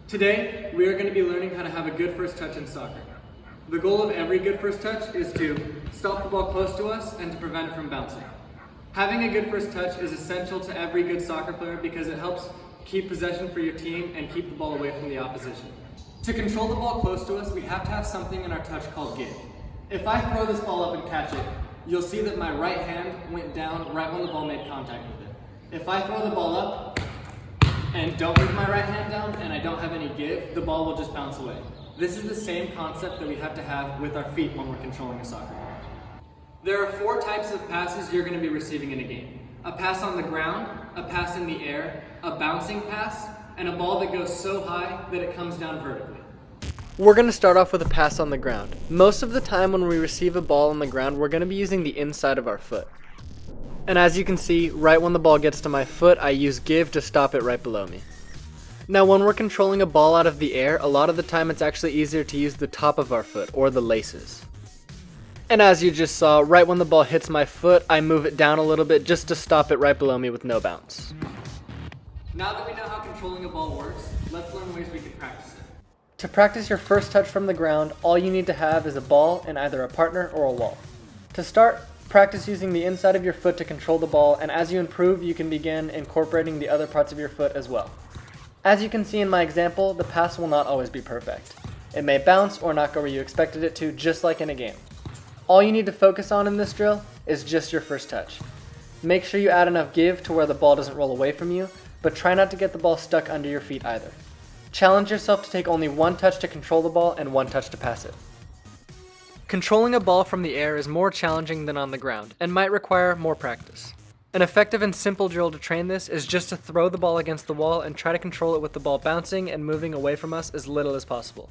Today, we are going to be learning how to have a good first touch in soccer. The goal of every good first touch is to stop the ball close to us and to prevent it from bouncing. Having a good first touch is essential to every good soccer player because it helps keep possession for your team and keep the ball away from the opposition. To control the ball close to us, we have to have something in our touch called give. If I throw this ball up and catch it, you'll see that my right hand went down right when the ball made contact with it. If I throw the ball up and don't move my right hand down and I don't have any give, the ball will just bounce away. This is the same concept that we have to have with our feet when we're controlling a soccer ball. There are 4 types of passes you're going to be receiving in a game. A pass on the ground, a pass in the air, a bouncing pass, and a ball that goes so high that it comes down vertically. We're going to start off with a pass on the ground. Most of the time when we receive a ball on the ground, we're going to be using the inside of our foot. And as you can see, right when the ball gets to my foot, I use give to stop it right below me. Now when we're controlling a ball out of the air, a lot of the time it's actually easier to use the top of our foot, or the laces. And as you just saw, right when the ball hits my foot, I move it down a little bit just to stop it right below me with no bounce. Now that we know how controlling a ball works, let's learn ways we can practice it. To practice your first touch from the ground, all you need to have is a ball and either a partner or a wall. To start, practice using the inside of your foot to control the ball, and as you improve, you can begin incorporating the other parts of your foot as well. As you can see in my example, the pass will not always be perfect. It may bounce or not go where you expected it to, just like in a game. All you need to focus on in this drill is just your first touch. Make sure you add enough give to where the ball doesn't roll away from you, but try not to get the ball stuck under your feet either. Challenge yourself to take only 1 touch to control the ball and 1 touch to pass it. Controlling a ball from the air is more challenging than on the ground and might require more practice. An effective and simple drill to train this is just to throw the ball against the wall and try to control it with the ball bouncing and moving away from us as little as possible.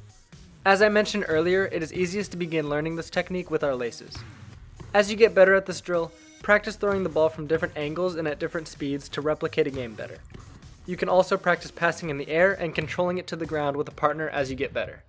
As I mentioned earlier, it is easiest to begin learning this technique with our laces. As you get better at this drill, practice throwing the ball from different angles and at different speeds to replicate a game better. You can also practice passing in the air and controlling it to the ground with a partner as you get better.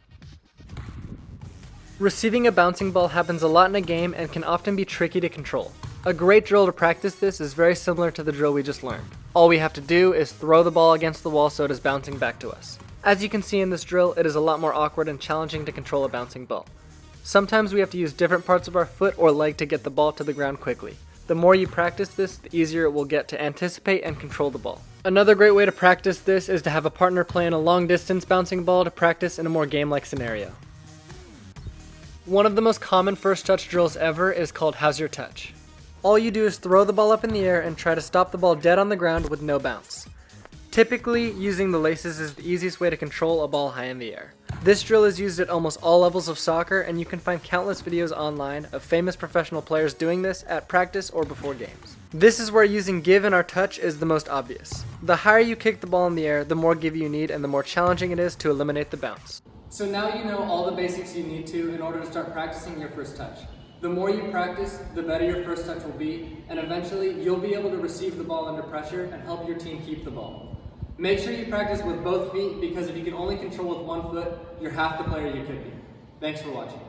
Receiving a bouncing ball happens a lot in a game and can often be tricky to control. A great drill to practice this is very similar to the drill we just learned. All we have to do is throw the ball against the wall so it is bouncing back to us. As you can see in this drill, it is a lot more awkward and challenging to control a bouncing ball. Sometimes we have to use different parts of our foot or leg to get the ball to the ground quickly. The more you practice this, the easier it will get to anticipate and control the ball. Another great way to practice this is to have a partner playing a long distance bouncing ball to practice in a more game-like scenario. One of the most common first touch drills ever is called How's Your Touch? All you do is throw the ball up in the air and try to stop the ball dead on the ground with no bounce. Typically, using the laces is the easiest way to control a ball high in the air. This drill is used at almost all levels of soccer, and you can find countless videos online of famous professional players doing this at practice or before games. This is where using give in our touch is the most obvious. The higher you kick the ball in the air, the more give you need and the more challenging it is to eliminate the bounce. So now you know all the basics you need to in order to start practicing your first touch. The more you practice, the better your first touch will be, and eventually you'll be able to receive the ball under pressure and help your team keep the ball. Make sure you practice with both feet because if you can only control with 1 foot, you're half the player you could be. Thanks for watching.